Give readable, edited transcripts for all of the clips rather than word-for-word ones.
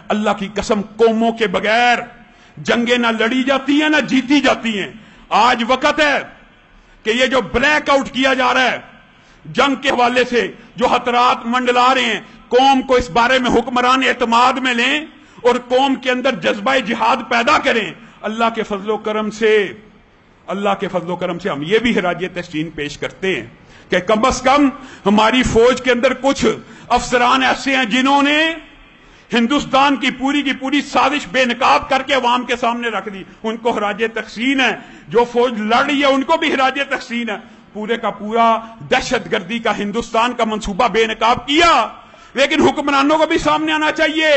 اللہ کی कसम कौमों के बगैर जंगें ना लड़ी जाती हैं ना जीती जाती हैं। आज वक्त है कि ये जो ब्लैक आउट किया जा रहा है जंग के हवाले से, जो हतरात मंडला रहे हैं, कौम को इस बारे में हुक्मरान एतमाद में लें और कौम के अंदर जज्बा जिहाद पैदा करें। अल्लाह के फजलो करम से हम ये भी खराज तहसीन पेश करते हैं कि कम से कम हमारी फौज के अंदर कुछ अफसरान ऐसे हैं जिन्होंने हिंदुस्तान की पूरी साजिश बेनकाब करके अवाम के सामने रख दी। उनको खराज तहसीन है। जो फौज लड़ रही है उनको भी खराज तहसीन है। पूरे का पूरा दहशतगर्दी का हिंदुस्तान का मंसूबा बेनकाब किया, लेकिन हुक्मरानों को भी सामने आना चाहिए।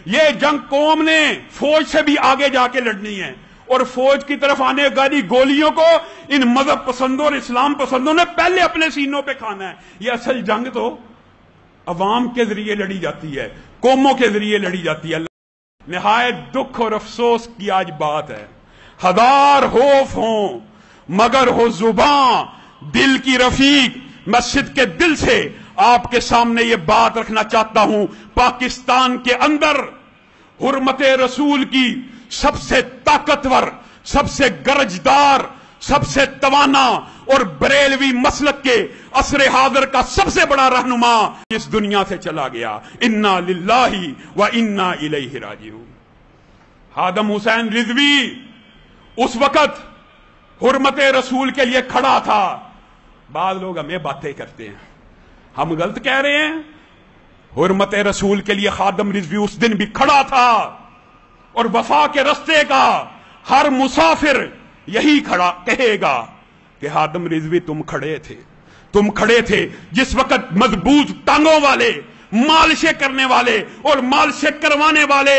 ये जंग कौम ने फौज से भी आगे जाके लड़नी है और फौज की तरफ आने वाली गोलियों को इन मजहब पसंदों और इस्लाम पसंदों ने पहले अपने सीनों पे खाना है। ये असल जंग तो अवाम के जरिए लड़ी जाती है, कौमों के जरिए लड़ी जाती है। निहायत दुख और अफसोस की आज बात है। हजार खौफ हो मगर हो जुबां दिल की रफीक। मस्जिद के दिल से आपके सामने ये बात रखना चाहता हूं, पाकिस्तान के अंदर हुर्मते रसूल की सबसे ताकतवर, सबसे गरजदार, सबसे तवाना और बरेलवी मसलक के असरे हाजिर का सबसे बड़ा रहनुमा इस दुनिया से चला गया। इन्ना लिल्लाही व इन्ना इलैहि राजिऊन। खादम हुसैन रिजवी उस वक्त हुर्मते रसूल के लिए खड़ा था। बाद लोग हमें बातें करते हैं, हम गलत कह रहे हैं। हुर्मते रसूल के लिए खादम रिजवी उस दिन भी खड़ा था और वफा के रस्ते का हर मुसाफिर यही खड़ा कहेगा कि खादम रिजवी तुम खड़े थे जिस वक्त मजबूत टांगों वाले, मालिशें करने वाले और मालिशें करवाने वाले,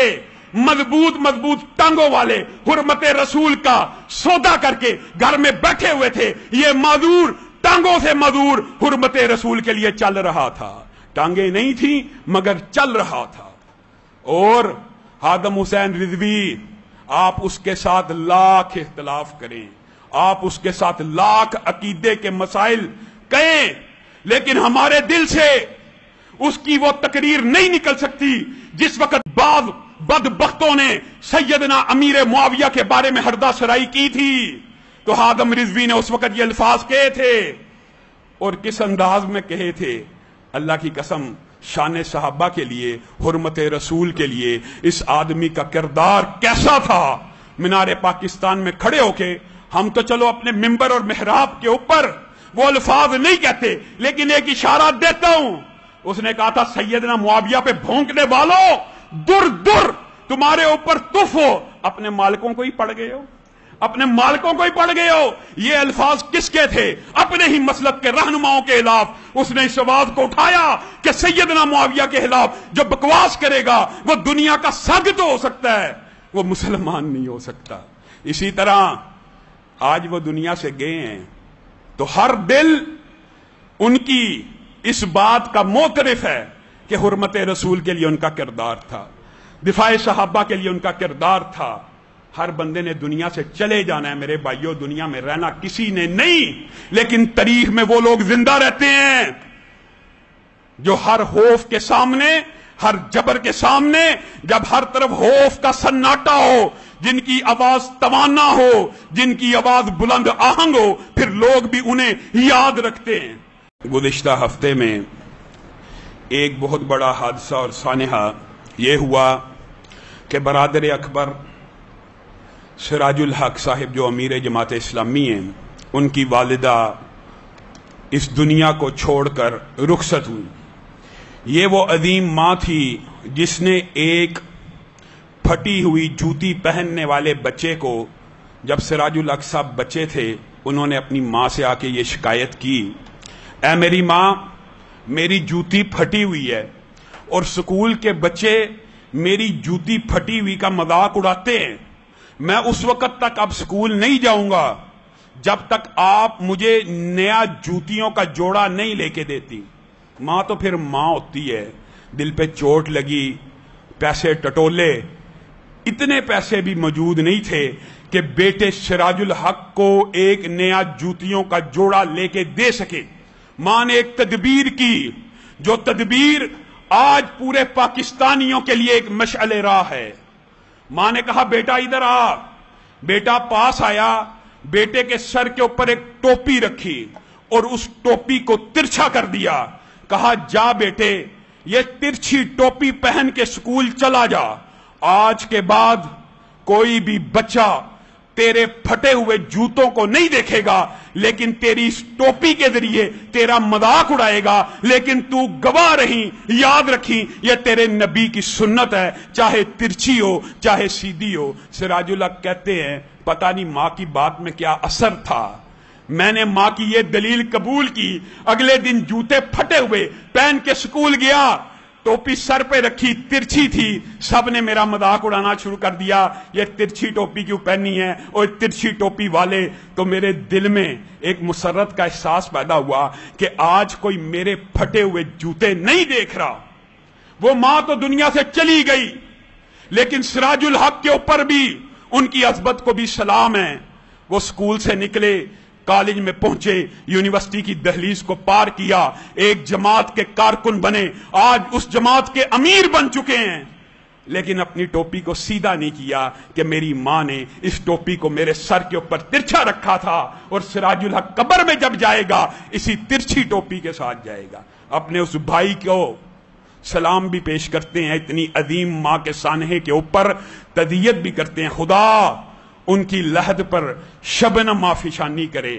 मजबूत टांगों वाले हुर्मते रसूल का सौदा करके घर में बैठे हुए थे। ये माजूर टांगों से मजूर हुर्मते रसूल के लिए चल रहा था। टांगे नहीं थी मगर चल रहा था। और खादम हुसैन रिजवी, आप उसके साथ लाख इख्तलाफ करें, आप उसके साथ लाख अकीदे के मसाइल कहें, लेकिन हमारे दिल से उसकी वो तकरीर नहीं निकल सकती जिस वक्त बाद बदबख्तों ने सैयदना अमीर मुआविया के बारे में हरदा सराई की थी। तो खादम रिजवी ने उस वक्त ये अल्फाज कहे थे और किस अंदाज में कहे थे। अल्लाह की कसम, शान सहाबा के लिए, हुर्मते रसूल के लिए इस आदमी का किरदार कैसा था। मीनारे पाकिस्तान में खड़े होके हम तो चलो अपने मिंबर और मेहराब के ऊपर वो अल्फाज नहीं कहते, लेकिन एक इशारा देता हूं। उसने कहा था, सैयदना मुआविया पे भौंकने वालों, दुर दुर तुम्हारे ऊपर तुफ हो। अपने मालिकों को ही पड़ गए हो, अपने मालिकों को ही पड़ गए हो। ये अल्फाज किसके थे? अपने ही मसलक के रहनुमाओं के खिलाफ। उसने इस आवाज को उठाया कि सैयदना मुआविया के खिलाफ जो बकवास करेगा वो दुनिया का सग तो हो सकता है, वो मुसलमान नहीं हो सकता। इसी तरह आज वो दुनिया से गए हैं तो हर दिल उनकी इस बात का मोतरिफ है कि हुर्मते रसूल के लिए उनका किरदार था, दिफाए सहाबा के लिए उनका किरदार था। हर बंदे ने दुनिया से चले जाना है मेरे भाइयों, दुनिया में रहना किसी ने नहीं, लेकिन तारीख में वो लोग जिंदा रहते हैं जो हर खौफ के सामने, हर जबर के सामने, जब हर तरफ खौफ का सन्नाटा हो, जिनकी आवाज तवाना हो, जिनकी आवाज बुलंद आहंग हो, फिर लोग भी उन्हें याद रखते हैं। गुज़िश्ता हफ्ते में एक बहुत बड़ा हादसा और सानहा यह हुआ कि बरादर अकबर सिराजुल हक साहिब जो अमीर जमात इस्लामी हैं, उनकी वालिदा इस दुनिया को छोड़कर रुखसत हुई। ये वो अजीम माँ थी जिसने एक फटी हुई जूती पहनने वाले बच्चे को, जब सिराजुल हक साहब बच्चे थे, उन्होंने अपनी माँ से आके ये शिकायत की, ऐ मेरी माँ, मेरी जूती फटी हुई है और स्कूल के बच्चे मेरी जूती फटी हुई का मजाक उड़ाते हैं। मैं उस वक्त तक अब स्कूल नहीं जाऊंगा जब तक आप मुझे नया जूतियों का जोड़ा नहीं लेके देती। मां तो फिर मां होती है, दिल पे चोट लगी, पैसे टटोले, इतने पैसे भी मौजूद नहीं थे कि बेटे सिराजुल हक को एक नया जूतियों का जोड़ा लेके दे सके। मां ने एक तदबीर की, जो तदबीर آج پورے پاکستانیوں کے لیے ایک مشعل راہ ہے. ماں نے کہا بیٹا ادھر آ. بیٹا پاس آیا, بیٹے کے سر کے اوپر ایک ٹوپی رکھی اور اس ٹوپی کو ترچھا کر دیا. کہا جا بیٹے, یہ ترچھی ٹوپی پہن کے اسکول چلا جا. آج کے بعد کوئی بھی بچہ تیرے پھٹے ہوئے جوتوں کو نہیں دیکھے گا, لیکن تیری اس ٹوپی کے ذریعے تیرا مذاق اڑائے گا. لیکن تو گواہ رہی, یاد رکھی, یہ تیرے نبی کی سنت ہے, چاہے ترچھی ہو چاہے سیدھی ہو. سراج الحق کہتے ہیں پتہ نہیں ماں کی بات میں کیا اثر تھا, میں نے ماں کی یہ دلیل قبول کی. اگلے دن جوتے پھٹے ہوئے پہن کے سکول گیا, ٹوپی سر پہ رکھی, ترچھی تھی. سب نے میرا مذاق اڑانا شروع کر دیا, یہ ترچھی ٹوپی کیوں پہنی ہے, اور ترچھی ٹوپی والے. تو میرے دل میں ایک مسرت کا احساس پیدا ہوا کہ آج کوئی میرے پھٹے ہوئے جوتے نہیں دیکھ رہا. وہ ماں تو دنیا سے چلی گئی, لیکن سراج الحق کے اوپر بھی ان کی عظمت کو بھی سلام ہے. وہ سکول سے نکلے, کالج میں پہنچے, یونیورسٹی کی دہلیز کو پار کیا, ایک جماعت کے کارکن بنے, آج اس جماعت کے امیر بن چکے ہیں. لیکن اپنی ٹوپی کو سیدھا نہیں کیا کہ میری ماں نے اس ٹوپی کو میرے سر کے اوپر ترچھا رکھا تھا, اور سراج الحق قبر میں جب جائے گا اسی ترچھی ٹوپی کے ساتھ جائے گا. اپنے اس بھائی کو سلام بھی پیش کرتے ہیں, اتنی عظیم ماں کے سانحے کے اوپر تدیت بھی کرتے ہیں. خدا ان کی لحد پر شبنم آفشانی کرے.